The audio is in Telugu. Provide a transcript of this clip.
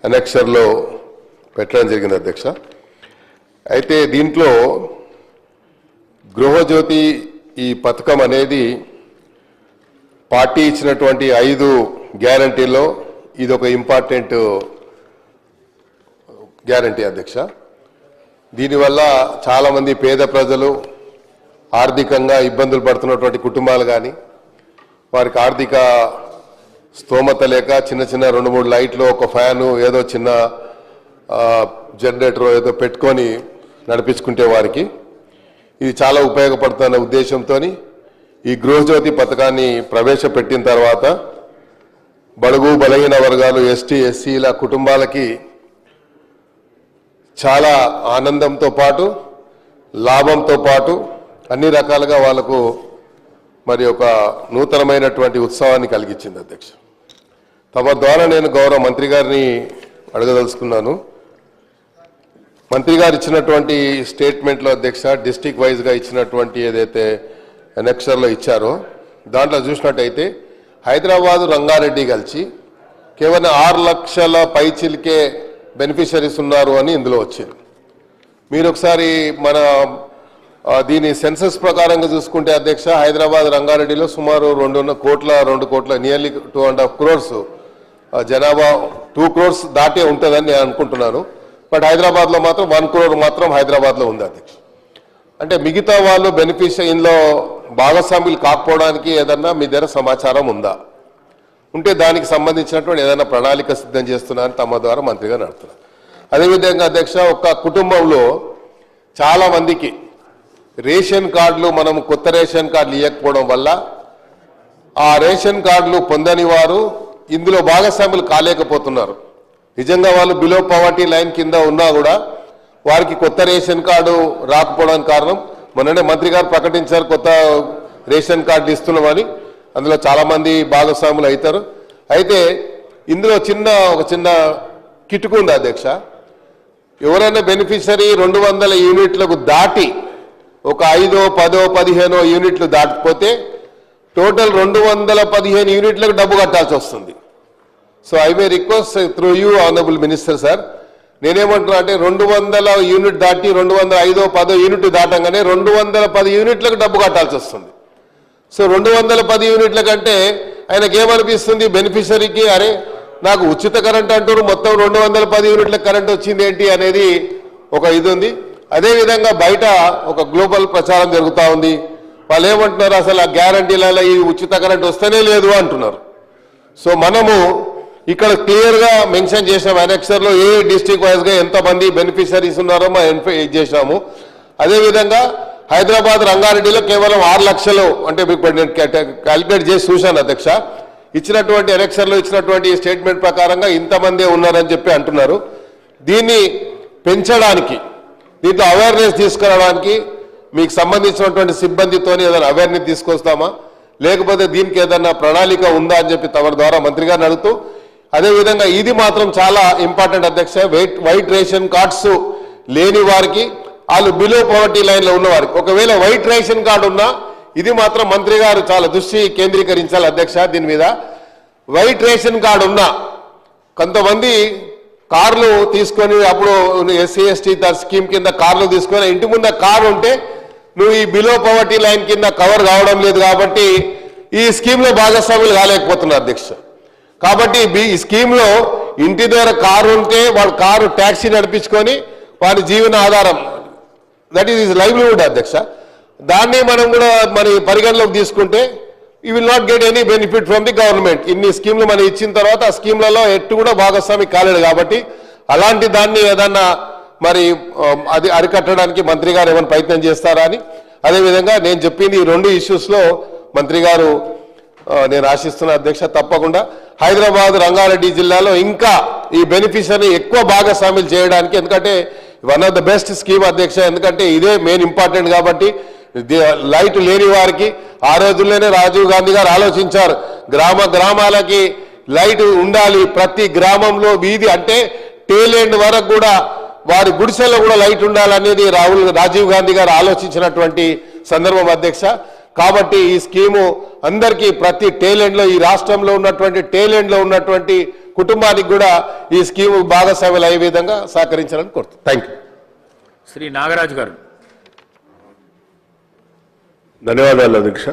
అనెక్షర్లో పెట్టడం జరిగింది అధ్యక్ష. అయితే దీంట్లో గృహజ్యోతి ఈ పథకం అనేది పార్టీ ఇచ్చినటువంటి 5 గ్యారంటీల్లో ఇది ఒక ఇంపార్టెంట్ గ్యారంటీ అధ్యక్ష. దీనివల్ల చాలామంది పేద ప్రజలు ఆర్థికంగా ఇబ్బందులు పడుతున్నటువంటి కుటుంబాలు కానీ వారికి ఆర్థిక స్తోమత లేక చిన్న చిన్న 2-3 లైట్లు ఒక ఫ్యాను ఏదో చిన్న జనరేటర్ ఏదో పెట్టుకొని నడిపించుకుంటే వారికి ఇది చాలా ఉపయోగపడుతున్న ఉద్దేశంతో ఈ గృహజ్యోతి పథకాన్ని ప్రవేశపెట్టిన తర్వాత బడుగు బలహీన వర్గాలు ఎస్టీ ఎస్సీల కుటుంబాలకి చాలా ఆనందంతో పాటు లాభంతో పాటు అన్ని రకాలుగా వాళ్ళకు మరి ఒక నూతనమైనటువంటి ఉత్సవాన్ని కలిగించింది అధ్యక్ష. తమ ద్వారా నేను గౌరవ మంత్రి గారిని అడగదలుచుకున్నాను. మంత్రి గారు ఇచ్చినటువంటి స్టేట్మెంట్లో అధ్యక్ష డిస్ట్రిక్ట్ వైజ్గా ఇచ్చినటువంటి ఏదైతే అనెక్షర్లో ఇచ్చారో దాంట్లో చూసినట్టయితే హైదరాబాదు రంగారెడ్డి కలిసి కేవలం 6 లక్షల పైచిల్కే బెనిఫిషరీస్ ఉన్నారు అని ఇందులో వచ్చింది. మీరు ఒకసారి మన దీని సెన్సస్ ప్రకారంగా చూసుకుంటే అధ్యక్ష హైదరాబాద్ రంగారెడ్డిలో సుమారు 2 కోట్ల నియర్లీ 2.5 crores జనాభా 2 crores దాటే ఉంటుందని నేను అనుకుంటున్నాను. బట్ హైదరాబాద్లో మాత్రం 1 crore మాత్రం హైదరాబాద్లో ఉంది అధ్యక్ష. అంటే మిగతా వాళ్ళు బెనిఫిషరీలో భాగస్వాములు కాకపోవడానికి ఏదన్నా మీ దగ్గర సమాచారం ఉందా? ఉంటే దానికి సంబంధించినటువంటి ఏదైనా ప్రణాళిక సిద్ధం చేస్తున్నారని తమ ద్వారా మంత్రిగా నడుతున్నారు. అదేవిధంగా అధ్యక్ష ఒక కుటుంబంలో చాలామందికి రేషన్ కార్డులు మనం కొత్త రేషన్ కార్డులు ఇవ్వకపోవడం వల్ల ఆ రేషన్ కార్డులు పొందని వారు ఇందులో భాగస్వాములు కాలేకపోతున్నారు. నిజంగా వాళ్ళు బిలో పవర్టీ లైన్ కింద ఉన్నా కూడా వారికి కొత్త రేషన్ కార్డు రాకపోవడానికి కారణం మొన్ననే మంత్రి గారు ప్రకటించారు కొత్త రేషన్ కార్డులు ఇస్తున్నామని. అందులో చాలామంది భాగస్వాములు అవుతారు. అయితే ఇందులో ఒక చిన్న కిటుకు ఉంది అధ్యక్ష. ఎవరైనా బెనిఫిషరీ 200 యూనిట్లకు దాటి ఒక 5, 10, 15 యూనిట్లు దాటిపోతే టోటల్ 215 యూనిట్లకు డబ్బు కట్టాల్సి వస్తుంది. So I may request through you honourable minister sir, నేనేమంటున్నా అంటే 200 యూనిట్ దాటి 205, 10 యూనిట్ దాటంగానే 210 యూనిట్లకు డబ్బు కట్టాల్సి వస్తుంది. సో 210 యూనిట్ల కంటే ఆయనకి ఏమనిపిస్తుంది బెనిఫిషరీకి, అరే నాకు ఉచిత కరెంట్ అంటారు మొత్తం 210 యూనిట్ల కరెంట్ వచ్చింది ఏంటి అనేది ఒక ఇది ఉంది. అదేవిధంగా బయట ఒక గ్లోబల్ ప్రచారం జరుగుతూ ఉంది. వాళ్ళు ఏమంటున్నారు అసలు ఆ గ్యారంటీలలో ఈ ఉచిత కరెంట్ వస్తేనే లేదు అంటున్నారు. సో మనము ఇక్కడ క్లియర్గా మెన్షన్ చేసాము అనెక్సర్లో ఏ డిస్ట్రిక్ట్ వైజ్గా ఎంతమంది బెనిఫిషరీస్ ఉన్నారో మనం చేశాము. అదేవిధంగా హైదరాబాద్ రంగారెడ్డిలో కేవలం 6 లక్షలు అంటే నేను క్యాలిక్యులేట్ చేసి చూశాను అధ్యక్ష. ఇచ్చినటువంటి అనెక్సర్లో ఇచ్చినటువంటి స్టేట్మెంట్ ప్రకారంగా ఇంతమందే ఉన్నారని చెప్పి అంటున్నారు. దీన్ని పెంచడానికి దీంట్లో అవేర్నెస్ తీసుకురావడానికి మీకు సంబంధించినటువంటి సిబ్బందితో ఏదైనా అవేర్నెస్ తీసుకొస్తామా లేకపోతే దీనికి ఏదైనా ప్రణాళిక ఉందా అని చెప్పి తమ ద్వారా మంత్రి గారిని అడుగుతూ, అదేవిధంగా ఇది మాత్రం చాలా ఇంపార్టెంట్ అధ్యక్ష. వైట్ రేషన్ కార్డ్స్ లేని వారికి వాళ్ళు బిలో పవర్టీ లైన్లో ఉన్నవారికి ఒకవేళ వైట్ రేషన్ కార్డు ఉన్నా ఇది మాత్రం మంత్రి గారు చాలా దృష్టి కేంద్రీకరించాలి అధ్యక్ష. దీని మీద వైట్ రేషన్ కార్డు ఉన్నా కొంతమంది కార్లు తీసుకొని అప్పుడు ఎస్సీ ఎస్టీ స్కీమ్ కింద కార్లు తీసుకొని ఇంటి ముందు కారు ఉంటే నువ్వు ఈ బిలో పవర్టీ లైన్ కింద కవర్ కావడం లేదు కాబట్టి ఈ స్కీమ్లో భాగస్వాములు కాలేకపోతున్నారు అధ్యక్ష. కాబట్టి ఈ స్కీమ్లో ఇంటి దగ్గర కారు ఉంటే వాడు కారు ట్యాక్సీ నడిపించుకొని వాడి జీవన ఆధారం దట్ ఈజ్ లైవ్లీహుడ్ అధ్యక్ష. దాన్ని మనం కూడా మరి పరిగణలోకి తీసుకుంటే you will not get any benefit from the government. ఇన్ని స్కీమ్లు మనం ఇచ్చిన తర్వాత ఆ స్కీమ్లలో ఎట్టు కూడా భాగస్వామి కాలేడు కాబట్టి అలాంటి దాన్ని ఏదన్నా మరి అది అరికట్టడానికి మంత్రి గారు ఏమైనా ప్రయత్నం చేస్తారా అని. అదేవిధంగా నేను చెప్పింది ఈ 2 ఇష్యూస్లో మంత్రి గారు నేను ఆశిస్తున్న అధ్యక్ష తప్పకుండా హైదరాబాద్ రంగారెడ్డి జిల్లాలో ఇంకా ఈ బెనిఫిషరీ ఎక్కువ భాగస్వాములు చేయడానికి, ఎందుకంటే one of the best scheme అధ్యక్ష. ఎందుకంటే ఇదే మెయిన్ ఇంపార్టెంట్ కాబట్టి లైట్ లేని వారికి ఆ రోజుల్లోనే రాజీవ్ గాంధీ గారు ఆలోచించారు గ్రామాలకి లైట్ ఉండాలి, ప్రతి గ్రామంలో వీధి అంటే టేల్ ఎండ్ వరకు కూడా వారి గుడిసెల్లో కూడా లైట్ ఉండాలనేది రాజీవ్ గాంధీ గారు ఆలోచించినటువంటి సందర్భం అధ్యక్ష. కాబట్టి ఈ స్కీము అందరికీ ప్రతి టేల్ ఎండ్లో ఈ రాష్ట్రంలో ఉన్నటువంటి టేల్ ఎండ్లో ఉన్నటువంటి కుటుంబానికి కూడా ఈ స్కీమ్ భాగస్వాములు అయ్యే విధంగా సహకరించాలని కోరుతున్నాను. Thank you. శ్రీ నాగరాజు గారు. ధన్యవాదాలు అధ్యక్ష.